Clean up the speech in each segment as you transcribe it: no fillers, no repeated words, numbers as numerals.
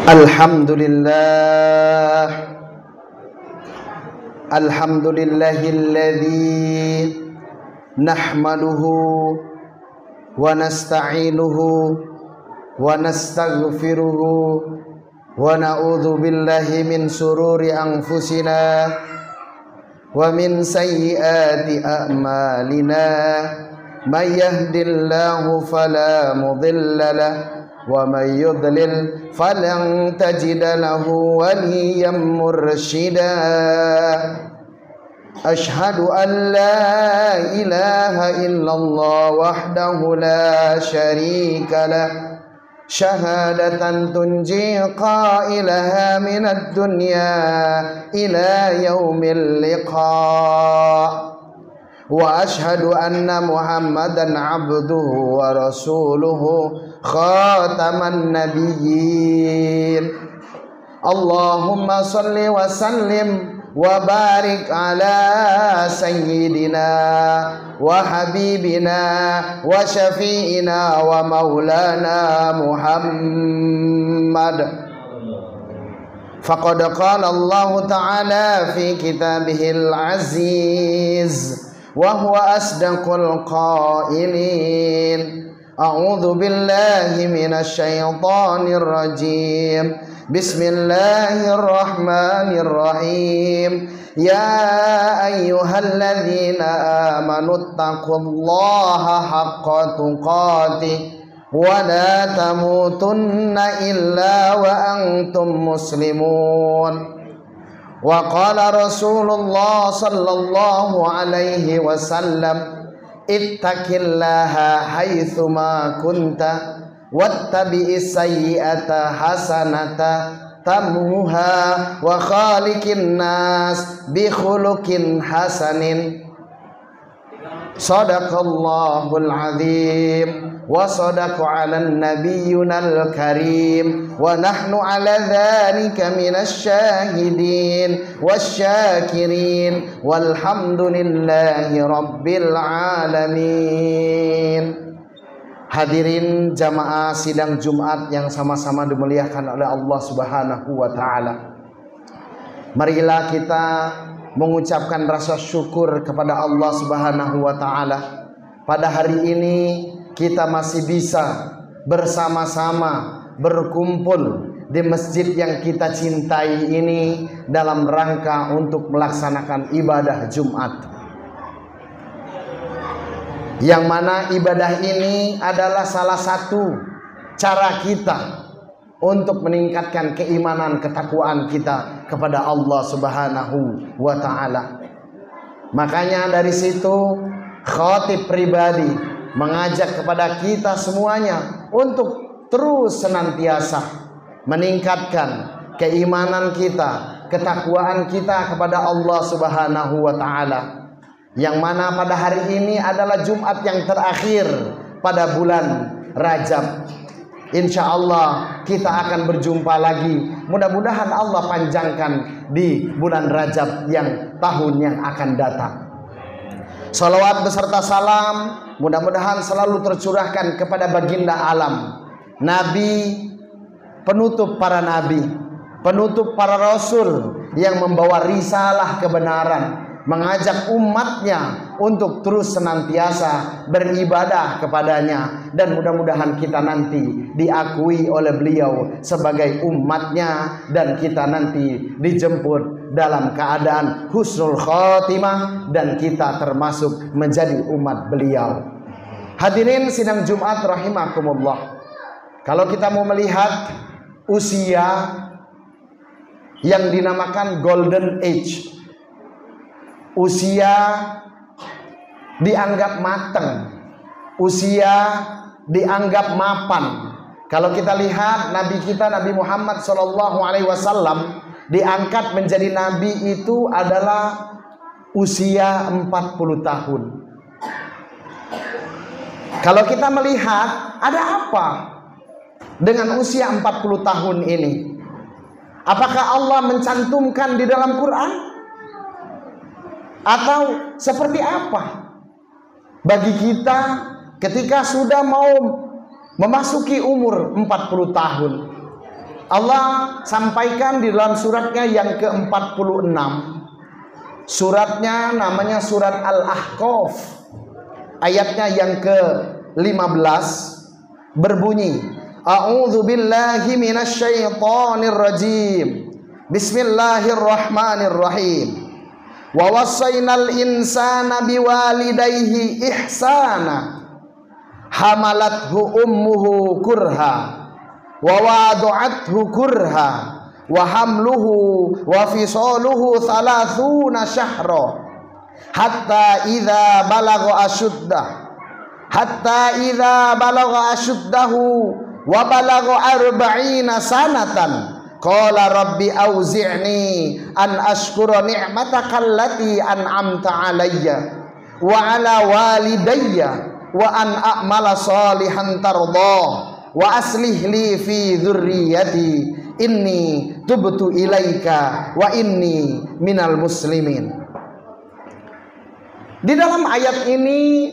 Alhamdulillah, alhamdulillahilladzi nahmaduhu wa nasta'inuhu wa nastaghfiruhu wa na'udzu billahi min sururi anfusina wa min sayyiati a'malina. May yahdihillahu fala mudilla lahu wa may yudlil falan tajida lahu waliyyan mursyida. Asyhadu an la ilaha illallah wahdahu la syarika lah, syahadatan tunji qailaha minad dunya ila yaumil liqa. Wa ashhadu anna Muhammadan abduhu wa rasuluhu khataman nabiyyin. Allahumma salli wa sallim wa barik ala sayyidina wa habibina wa syafi'ina wa maulana Muhammad. Faqad qala Allah ta'ala fi kitabihil aziz wa huwa asdaqul qailin. A'udzu billahi minasy syaithanir rajim. Bismillahirrahmanirrahim. Ya ayyuhalladzina amanu taqullaha haqqa tuqatih wa la tamutunna illa wa antum muslimun. Wa qala Rasulullah sallallahu alaihi wasallam, ittaqillaha haitsu ma kunta wattabi'is sayyi'ata hasanata tamhuha wa khaliqin nas bi khuluqin hasanin. Sadaqallahul azim wa sadaqa 'alan nabiyyunal karim wa nahnu 'ala dzalika minasy syahidin wasyakirin walhamdulillahi rabbil alamin. Hadirin jamaah sidang Jumat yang sama-sama dimuliakan oleh Allah Subhanahu wa taala. Marilah kita mengucapkan rasa syukur kepada Allah Subhanahu wa taala. Pada hari ini kita masih bisa bersama-sama berkumpul di masjid yang kita cintai ini dalam rangka untuk melaksanakan ibadah Jumat. Yang mana ibadah ini adalah salah satu cara kita untuk meningkatkan keimanan ketakwaan kita kepada Allah Subhanahu wa taala. Makanya dari situ khatib pribadi mengajak kepada kita semuanya untuk terus senantiasa meningkatkan keimanan kita, ketakwaan kita kepada Allah Subhanahu wa taala. Yang mana pada hari ini adalah Jumat yang terakhir pada bulan Rajab. Insya Allah kita akan berjumpa lagi. Mudah-mudahan Allah panjangkan di bulan Rajab yang tahun yang akan datang. Salawat beserta salam mudah-mudahan selalu tercurahkan kepada baginda alam, Nabi, penutup para nabi, penutup para rasul yang membawa risalah kebenaran, mengajak umatnya untuk terus senantiasa beribadah kepadanya, dan mudah-mudahan kita nanti diakui oleh beliau sebagai umatnya dan kita nanti dijemput dalam keadaan husnul khotimah dan kita termasuk menjadi umat beliau. Hadirin sidang Jumat rahimakumullah. Kalau kita mau melihat usia yang dinamakan golden age, usia dianggap matang, usia dianggap mapan. Kalau kita lihat Nabi kita Nabi Muhammad SAW diangkat menjadi Nabi itu adalah usia 40 tahun. Kalau kita melihat ada apa dengan usia 40 tahun ini? Apakah Allah mencantumkan di dalam Quran? Atau seperti apa bagi kita ketika sudah mau memasuki umur 40 tahun? Allah sampaikan di dalam suratnya yang ke-46. Suratnya namanya surat Al-Ahqaf. Ayatnya yang ke-15 berbunyi, A'udzu billahi minasyaitonir rajim. Bismillahirrahmanirrahim. Wa wassaynal insana biwalidayhi ihsana. Hamalathu ummuhu kurha wa wadu'athu kurha wa hamluhu wa fisaluhu 30 syahra hatta idza balagha ashuddahu wa balagha 40 sanatan qala rabbi auzi'ni an ashkura ni'mataka allati an'amta alayya wa ala walidayya wa an a'mala salihan tardah wa aslih li fi dzurriyyati inni tubtu ilaika wa inni minal muslimin. Di dalam ayat ini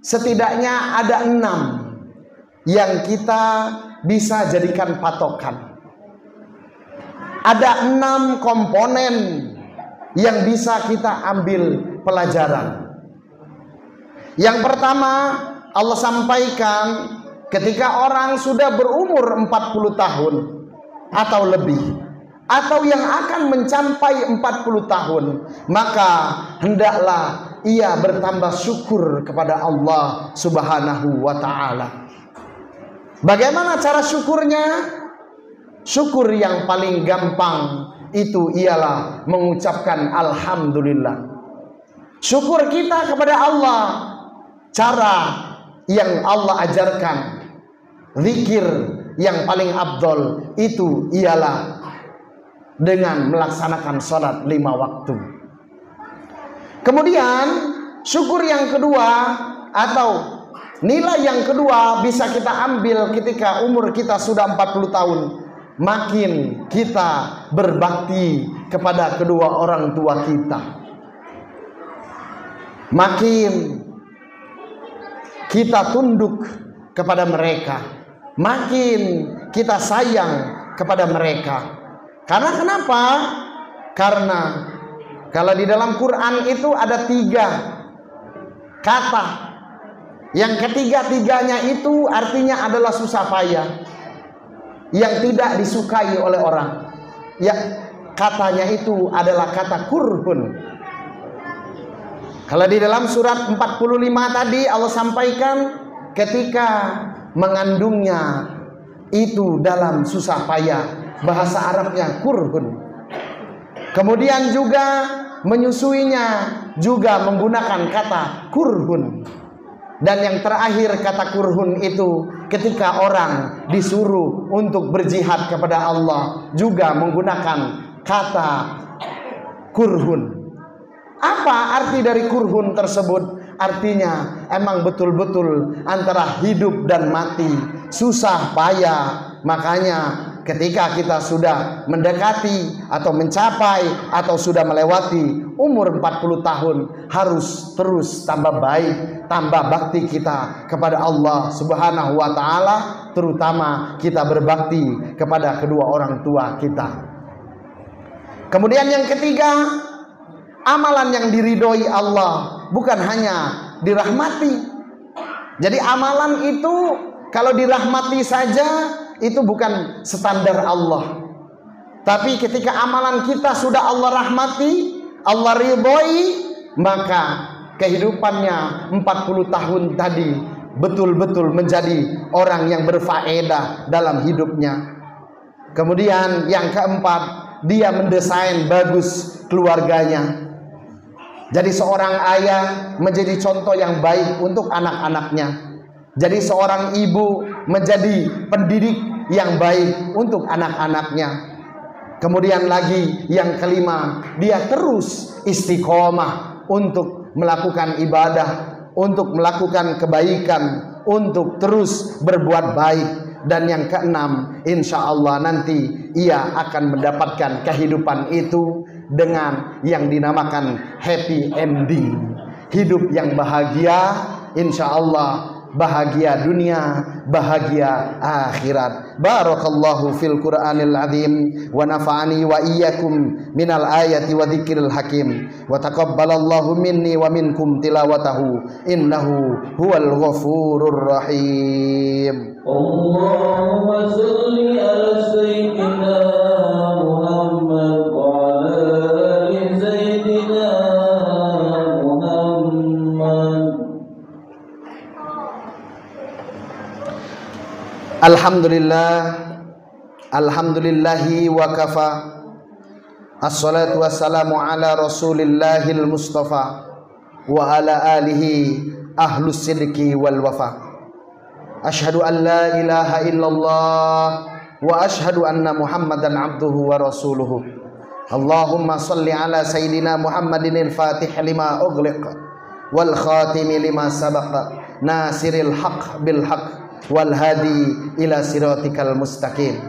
setidaknya ada 6 yang kita bisa jadikan patokan. Ada 6 komponen yang bisa kita ambil pelajaran. Yang pertama, Allah sampaikan ketika orang sudah berumur 40 tahun atau lebih, atau yang akan mencapai 40 tahun, maka hendaklah ia bertambah syukur kepada Allah Subhanahu wa ta'ala. Bagaimana cara syukurnya? Syukur yang paling gampang itu ialah mengucapkan alhamdulillah. Syukur kita kepada Allah, cara yang Allah ajarkan, zikir yang paling afdol itu ialah dengan melaksanakan sholat 5 waktu. Kemudian syukur yang kedua atau nilai yang kedua bisa kita ambil ketika umur kita sudah 40 tahun. Makin kita berbakti kepada kedua orang tua kita, makin kita tunduk kepada mereka, makin kita sayang kepada mereka. Karena kenapa? Karena kalau di dalam Quran itu ada 3 kata, yang ketiga-tiganya itu artinya adalah susah payah, yang tidak disukai oleh orang. Ya, katanya itu adalah kata kurhun. Kalau di dalam surat 45 tadi Allah sampaikan ketika mengandungnya itu dalam susah payah, bahasa Arabnya kurhun. Kemudian juga menyusuinya juga menggunakan kata kurhun. Dan yang terakhir kata kurhun itu ketika orang disuruh untuk berjihad kepada Allah juga menggunakan kata kurhun. Apa arti dari kurhun tersebut? Artinya emang betul-betul antara hidup dan mati, susah payah. Makanya ketika kita sudah mendekati atau mencapai atau sudah melewati umur 40 tahun, harus terus tambah baik, tambah bakti kita kepada Allah Subhanahu wa ta'ala, terutama kita berbakti kepada kedua orang tua kita. Kemudian yang ketiga, amalan yang diridhoi Allah, bukan hanya dirahmati. Jadi amalan itu kalau dirahmati saja itu bukan standar Allah. Tapi ketika amalan kita sudah Allah rahmati, Allah ridhoi, maka kehidupannya 40 tahun tadi betul-betul menjadi orang yang berfaedah dalam hidupnya. Kemudian yang keempat, dia mendesain bagus keluarganya. Jadi seorang ayah menjadi contoh yang baik untuk anak-anaknya. Jadi seorang ibu menjadi pendidik yang baik untuk anak-anaknya. Kemudian lagi yang kelima, dia terus istiqomah untuk melakukan ibadah, untuk melakukan kebaikan, untuk terus berbuat baik. Dan yang keenam, insya Allah nanti ia akan mendapatkan kehidupan itu dengan yang dinamakan happy ending. Hidup yang bahagia, insya Allah bahagia dunia, bahagia akhirat. Barakallahu fil Qur'anil azim wa nafa'ani wa iyyakum minal ayati wa dzikril hakim wa taqabbalallahu minni wa minkum tilawatahu innahu huwal ghafurur rahim. Allahumma shalli ala sayyidina Muhammad wa ala ali sayyidina Muhammad. Alhamdulillahi wa kafa. Assalatu wassalamu ala rasulillahil mustafa wa ala alihi ahlus sidqi wal wafa. Ashhadu an la ilaha illallah wa ashhadu anna Muhammadan abduhu wa rasuluhu. Allahumma salli ala sayyidina Muhammadin al-fatih lima ughliq wal khatimi lima sabaq nasiril haqq bil haqq wal hadi ila siratikal mustaqim.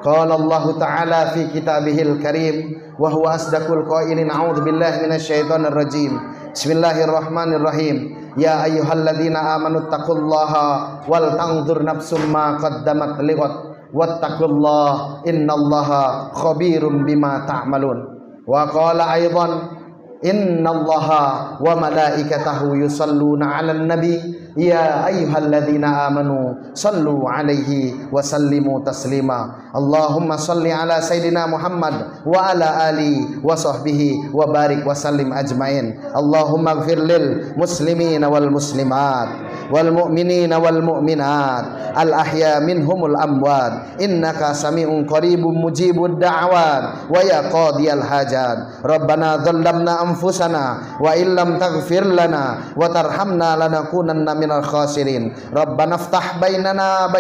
Qala Allah ta'ala fi kitabihil karim wa huwa asdaqul qailin. A'udzu billahi minasyaitonir rajim. Bismillahirrahmanirrahim. Ya ayyuhalladzina amanu taqullaha wal tanzur nafsum ma qaddamat lighad wattaqullaha innallaha khabirum bima ta'malun. Wa qala aidan innallaha wa malaikatahu yusalluna 'alan nabi ya ayyuhalladzina amanu sallu 'alaihi wa sallimu taslima. Allahumma salli ala sayyidina Muhammad wa ala ali wa sahbihi wa barik wa sallim ajmain. Allahumma ighfir lil muslimina wal muslimat wal mu'minina wal mu'minat al ahya minhumul amwat innaka sami'un qaribun mujibud da'awat wa ya qadiyal hajat. Rabbana dhallamna anfusana wa illam taghfir lana wa tarhamna lanakunanna minal khasirin. Rabbana iftah bainana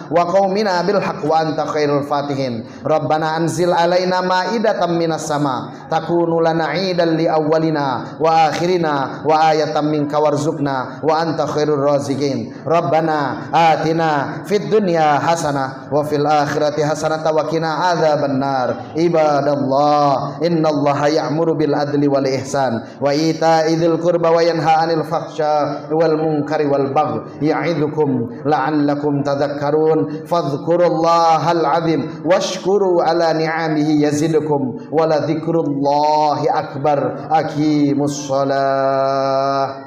wa qaumina bil haqq wa anta khairul fatihin. Rabbana anzil alaina ma'idatan minas sama takunu lana 'idan li awwalina wa akhirina wa ayatan minka warzuqna wa anta khairur raziqin. Rabbana atina fid dunya hasanah wa fil akhirati hasanah wa qina adzabannar. Ibadallah innallaha ya'muru bil adli wal ihsan wa ita'i dzil qurba wa yanha 'anil fahsya wal munkari wal baghi ya'idzukum la'allakum tadhakkarun. Fadhkurallahal 'azim washkuru ala ni'amihi yazidkum wa la dzikrullahi akbar. Aqimus shalah.